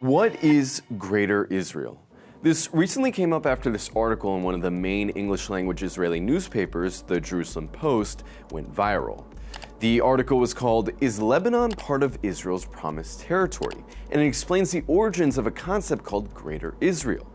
What is Greater Israel? This recently came up after this article in one of the main English-language Israeli newspapers, the Jerusalem Post, went viral. The article was called, "Is Lebanon Part of Israel's Promised Territory?" and it explains the origins of a concept called Greater Israel.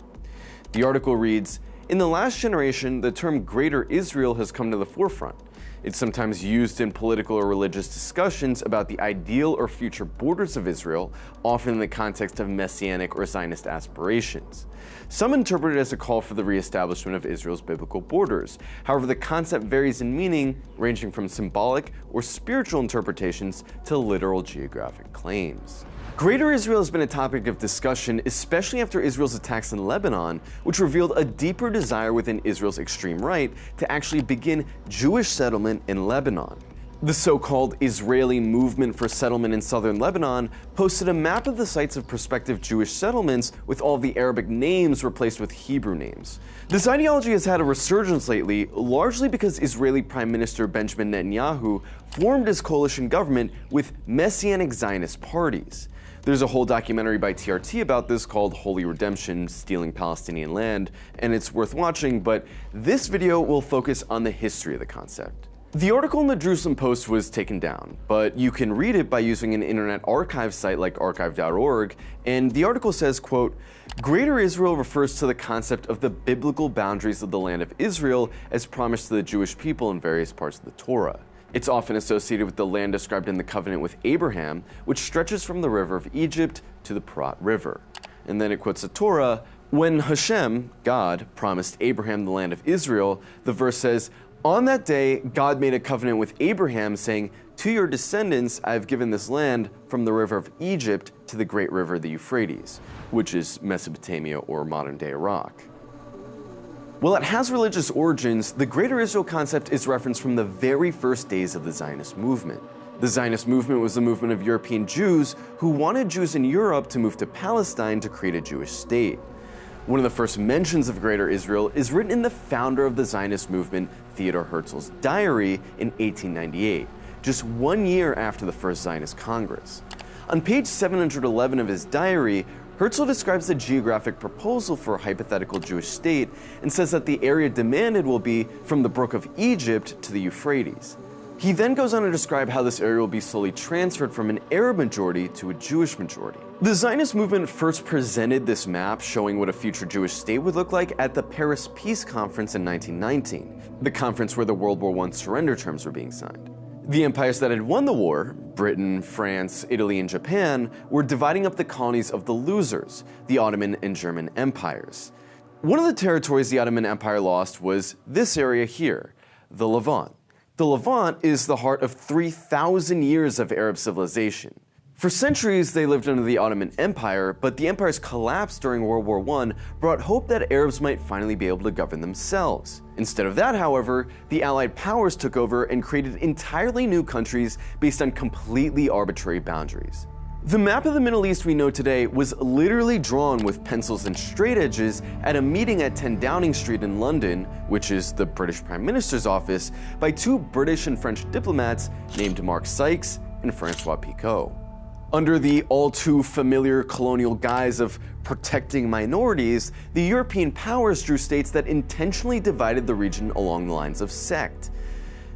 The article reads, "In the last generation, the term Greater Israel has come to the forefront. It's sometimes used in political or religious discussions about the ideal or future borders of Israel, often in the context of messianic or Zionist aspirations. Some interpret it as a call for the reestablishment of Israel's biblical borders. However, the concept varies in meaning, ranging from symbolic or spiritual interpretations to literal geographic claims." Greater Israel has been a topic of discussion, especially after Israel's attacks in Lebanon, which revealed a deeper desire within Israel's extreme right to actually begin Jewish settlement in Lebanon. The so-called Israeli Movement for Settlement in southern Lebanon posted a map of the sites of prospective Jewish settlements with all of the Arabic names replaced with Hebrew names. This ideology has had a resurgence lately, largely because Israeli Prime Minister Benjamin Netanyahu formed his coalition government with Messianic Zionist parties. There's a whole documentary by TRT about this called Holy Redemption: Stealing Palestinian Land, and it's worth watching, but this video will focus on the history of the concept. The article in the Jerusalem Post was taken down, but you can read it by using an internet archive site like archive.org, and the article says, quote, "Greater Israel refers to the concept of the biblical boundaries of the land of Israel as promised to the Jewish people in various parts of the Torah. It's often associated with the land described in the covenant with Abraham, which stretches from the river of Egypt to the Prat River." And then it quotes the Torah, "When Hashem, God, promised Abraham the land of Israel," the verse says, "On that day, God made a covenant with Abraham, saying, 'To your descendants I have given this land from the river of Egypt to the great river, the Euphrates,'" which is Mesopotamia or modern-day Iraq. While it has religious origins, the Greater Israel concept is referenced from the very first days of the Zionist movement. The Zionist movement was the movement of European Jews who wanted Jews in Europe to move to Palestine to create a Jewish state. One of the first mentions of Greater Israel is written in the founder of the Zionist movement, Theodor Herzl's diary in 1898, just 1 year after the first Zionist Congress. On page 711 of his diary, Herzl describes the geographic proposal for a hypothetical Jewish state and says that the area demanded will be from the Brook of Egypt to the Euphrates. He then goes on to describe how this area will be slowly transferred from an Arab majority to a Jewish majority. The Zionist movement first presented this map showing what a future Jewish state would look like at the Paris Peace Conference in 1919, the conference where the World War I surrender terms were being signed. The empires that had won the war, Britain, France, Italy, and Japan, were dividing up the colonies of the losers, the Ottoman and German empires. One of the territories the Ottoman Empire lost was this area here, the Levant. The Levant is the heart of 3,000 years of Arab civilization. For centuries, they lived under the Ottoman Empire, but the empire's collapse during World War I brought hope that Arabs might finally be able to govern themselves. Instead of that, however, the Allied powers took over and created entirely new countries based on completely arbitrary boundaries. The map of the Middle East we know today was literally drawn with pencils and straight edges at a meeting at 10 Downing Street in London, which is the British Prime Minister's office, by two British and French diplomats named Mark Sykes and Francois Picot. Under the all-too-familiar colonial guise of protecting minorities, the European powers drew states that intentionally divided the region along the lines of sect.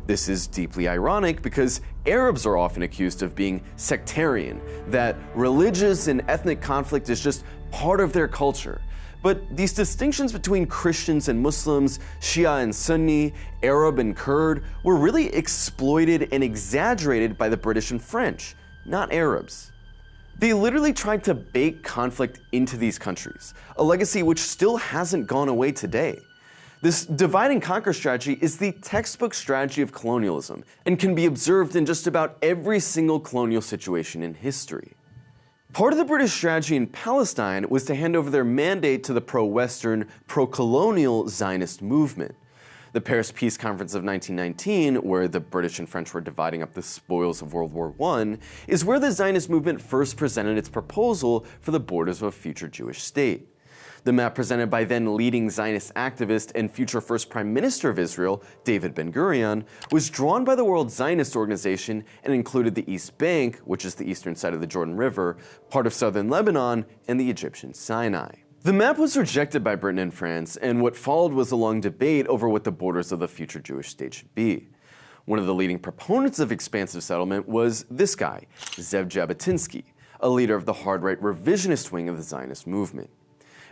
This is deeply ironic because Arabs are often accused of being sectarian, that religious and ethnic conflict is just part of their culture. But these distinctions between Christians and Muslims, Shia and Sunni, Arab and Kurd, were really exploited and exaggerated by the British and French, not Arabs. They literally tried to bake conflict into these countries, a legacy which still hasn't gone away today. This divide and conquer strategy is the textbook strategy of colonialism and can be observed in just about every single colonial situation in history. Part of the British strategy in Palestine was to hand over their mandate to the pro-Western, pro-colonial Zionist movement. The Paris Peace Conference of 1919, where the British and French were dividing up the spoils of World War I, is where the Zionist movement first presented its proposal for the borders of a future Jewish state. The map, presented by then leading Zionist activist and future first Prime Minister of Israel, David Ben-Gurion, was drawn by the World Zionist Organization and included the East Bank, which is the eastern side of the Jordan River, part of southern Lebanon, and the Egyptian Sinai. The map was rejected by Britain and France, and what followed was a long debate over what the borders of the future Jewish state should be. One of the leading proponents of expansive settlement was this guy, Zev Jabotinsky, a leader of the hard-right revisionist wing of the Zionist movement.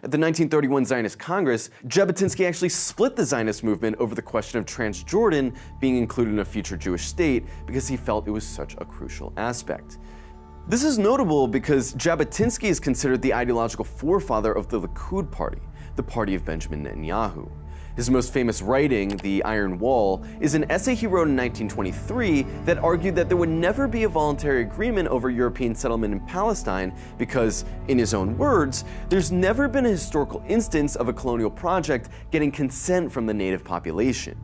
At the 1931 Zionist Congress, Jabotinsky actually split the Zionist movement over the question of Transjordan being included in a future Jewish state because he felt it was such a crucial aspect. This is notable because Jabotinsky is considered the ideological forefather of the Likud party, the party of Benjamin Netanyahu. His most famous writing, The Iron Wall, is an essay he wrote in 1923 that argued that there would never be a voluntary agreement over European settlement in Palestine because, in his own words, there's never been a historical instance of a colonial project getting consent from the native population.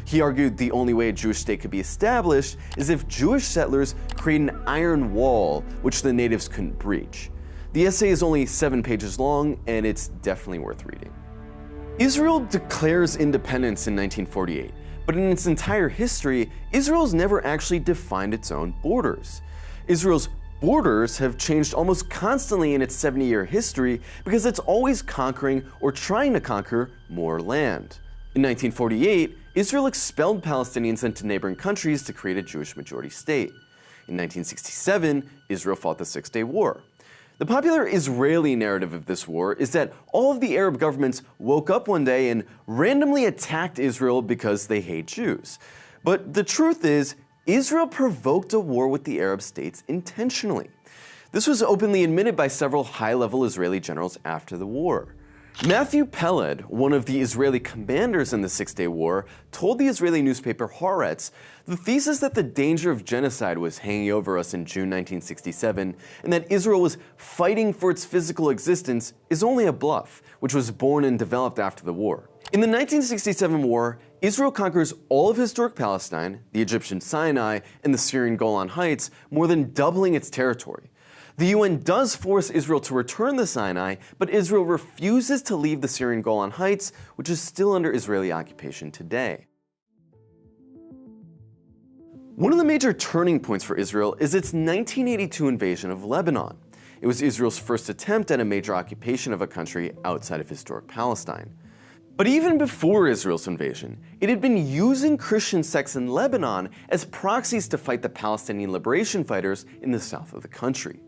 He argued the only way a Jewish state could be established is if Jewish settlers create an iron wall which the natives couldn't breach. The essay is only 7 pages long, and it's definitely worth reading. Israel declares independence in 1948, but in its entire history, Israel's never actually defined its own borders. Israel's borders have changed almost constantly in its 70-year history because it's always conquering or trying to conquer more land. In 1948, Israel expelled Palestinians into neighboring countries to create a Jewish majority state. In 1967, Israel fought the Six-Day War. The popular Israeli narrative of this war is that all of the Arab governments woke up one day and randomly attacked Israel because they hate Jews. But the truth is, Israel provoked a war with the Arab states intentionally. This was openly admitted by several high-level Israeli generals after the war. Matthew Peled, one of the Israeli commanders in the Six-Day War, told the Israeli newspaper Haaretz the thesis that the danger of genocide was hanging over us in June 1967 and that Israel was fighting for its physical existence is only a bluff, which was born and developed after the war. In the 1967 war, Israel conquers all of historic Palestine, the Egyptian Sinai, and the Syrian Golan Heights, more than doubling its territory. The UN does force Israel to return the Sinai, but Israel refuses to leave the Syrian Golan Heights, which is still under Israeli occupation today. One of the major turning points for Israel is its 1982 invasion of Lebanon. It was Israel's first attempt at a major occupation of a country outside of historic Palestine. But even before Israel's invasion, it had been using Christian sects in Lebanon as proxies to fight the Palestinian liberation fighters in the south of the country.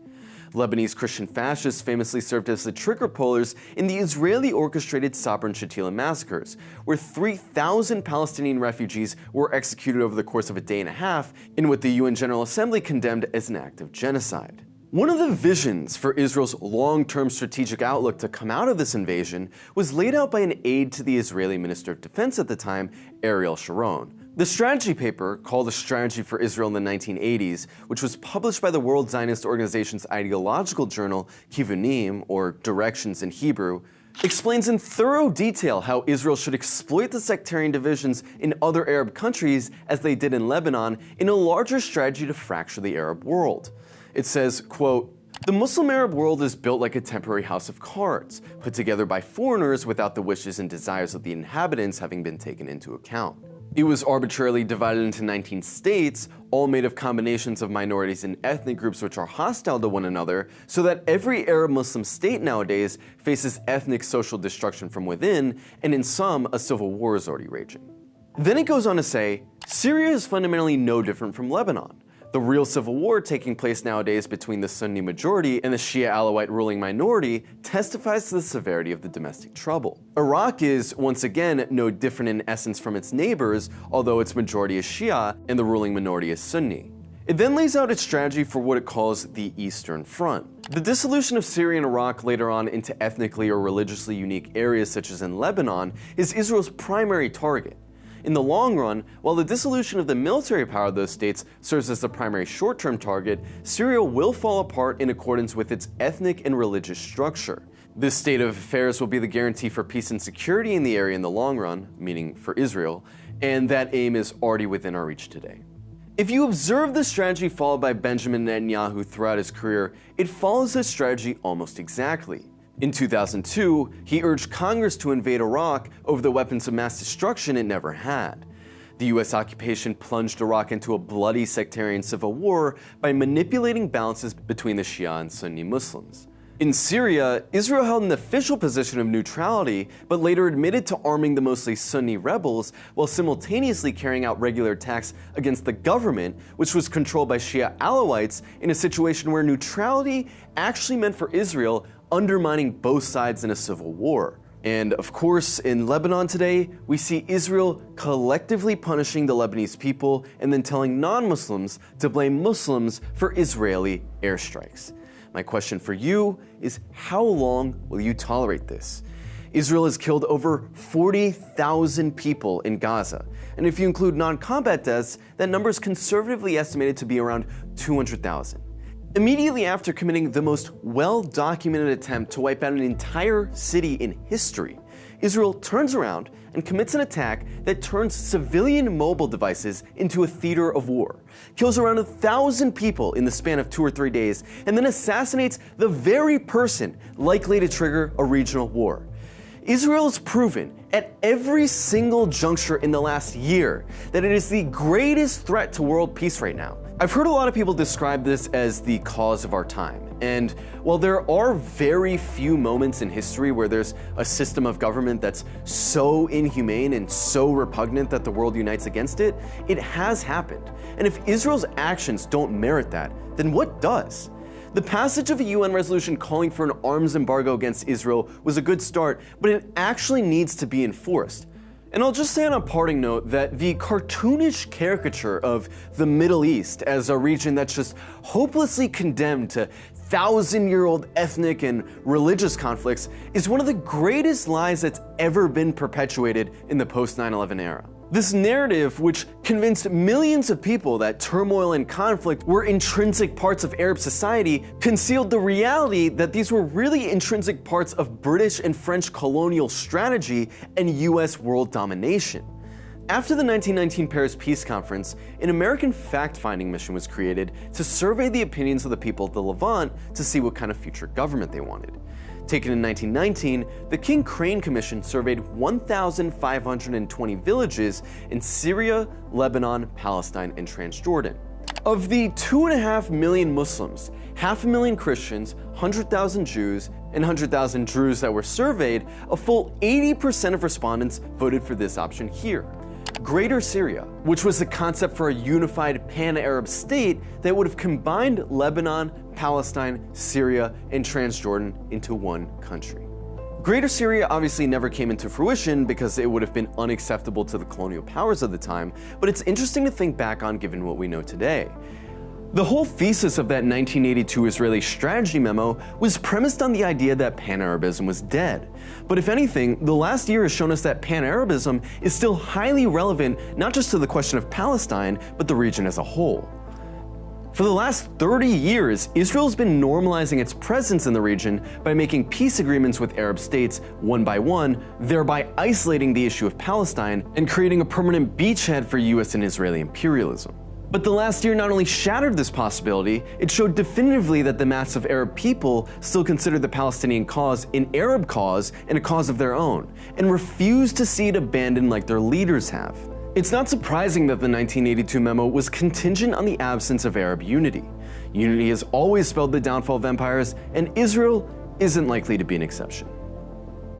Lebanese Christian fascists famously served as the trigger pullers in the Israeli-orchestrated Sabra and Shatila massacres, where 3,000 Palestinian refugees were executed over the course of a day and a half in what the UN General Assembly condemned as an act of genocide. One of the visions for Israel's long-term strategic outlook to come out of this invasion was laid out by an aide to the Israeli Minister of Defense at the time, Ariel Sharon. The strategy paper, called A Strategy for Israel in the 1980s, which was published by the World Zionist Organization's ideological journal Kivunim, or Directions in Hebrew, explains in thorough detail how Israel should exploit the sectarian divisions in other Arab countries as they did in Lebanon in a larger strategy to fracture the Arab world. It says, quote, "The Muslim Arab world is built like a temporary house of cards, put together by foreigners without the wishes and desires of the inhabitants having been taken into account. It was arbitrarily divided into 19 states, all made of combinations of minorities and ethnic groups which are hostile to one another, so that every Arab Muslim state nowadays faces ethnic social destruction from within, and in some, a civil war is already raging." Then it goes on to say, Syria is fundamentally no different from Lebanon. The real civil war taking place nowadays between the Sunni majority and the Shia Alawite ruling minority testifies to the severity of the domestic trouble. Iraq is, once again, no different in essence from its neighbors, although its majority is Shia and the ruling minority is Sunni. It then lays out its strategy for what it calls the Eastern Front. The dissolution of Syria and Iraq later on into ethnically or religiously unique areas such as in Lebanon is Israel's primary target. In the long run, while the dissolution of the military power of those states serves as the primary short-term target, Syria will fall apart in accordance with its ethnic and religious structure. This state of affairs will be the guarantee for peace and security in the area in the long run, meaning for Israel, and that aim is already within our reach today. If you observe the strategy followed by Benjamin Netanyahu throughout his career, it follows this strategy almost exactly. In 2002, he urged Congress to invade Iraq over the weapons of mass destruction it never had. The US occupation plunged Iraq into a bloody sectarian civil war by manipulating balances between the Shia and Sunni Muslims. In Syria, Israel held an official position of neutrality, but later admitted to arming the mostly Sunni rebels while simultaneously carrying out regular attacks against the government, which was controlled by Shia Alawites, in a situation where neutrality actually meant for Israel undermining both sides in a civil war. And of course, in Lebanon today, we see Israel collectively punishing the Lebanese people and then telling non-Muslims to blame Muslims for Israeli airstrikes. My question for you is, how long will you tolerate this? Israel has killed over 40,000 people in Gaza, and if you include non-combat deaths, that number is conservatively estimated to be around 200,000. Immediately after committing the most well-documented attempt to wipe out an entire city in history, Israel turns around and commits an attack that turns civilian mobile devices into a theater of war, kills around 1,000 people in the span of 2 or 3 days, and then assassinates the very person likely to trigger a regional war. Israel has proven at every single juncture in the last year that it is the greatest threat to world peace right now. I've heard a lot of people describe this as the cause of our time. And while there are very few moments in history where there's a system of government that's so inhumane and so repugnant that the world unites against it, it has happened. And if Israel's actions don't merit that, then what does? The passage of a UN resolution calling for an arms embargo against Israel was a good start, but it actually needs to be enforced. And I'll just say on a parting note that the cartoonish caricature of the Middle East as a region that's just hopelessly condemned to thousand-year-old ethnic and religious conflicts is one of the greatest lies that's ever been perpetuated in the post-9/11 era. This narrative, which convinced millions of people that turmoil and conflict were intrinsic parts of Arab society, concealed the reality that these were really intrinsic parts of British and French colonial strategy and US world domination. After the 1919 Paris Peace Conference, an American fact-finding mission was created to survey the opinions of the people of the Levant to see what kind of future government they wanted. Taken in 1919, the King Crane Commission surveyed 1,520 villages in Syria, Lebanon, Palestine, and Transjordan. Of the 2.5 million Muslims, 500,000 Christians, 100,000 Jews, and 100,000 Druze that were surveyed, a full 80% of respondents voted for this option here. Greater Syria, which was the concept for a unified pan-Arab state that would have combined Lebanon, Palestine, Syria, and Transjordan into one country. Greater Syria obviously never came into fruition because it would have been unacceptable to the colonial powers of the time, but it's interesting to think back on given what we know today. The whole thesis of that 1982 Israeli strategy memo was premised on the idea that Pan-Arabism was dead. But if anything, the last year has shown us that Pan-Arabism is still highly relevant not just to the question of Palestine, but the region as a whole. For the last 30 years, Israel's been normalizing its presence in the region by making peace agreements with Arab states one by one, thereby isolating the issue of Palestine and creating a permanent beachhead for US and Israeli imperialism. But the last year not only shattered this possibility, it showed definitively that the mass of Arab people still considered the Palestinian cause an Arab cause and a cause of their own, and refused to see it abandoned like their leaders have. It's not surprising that the 1982 memo was contingent on the absence of Arab unity. Unity has always spelled the downfall of empires, and Israel isn't likely to be an exception.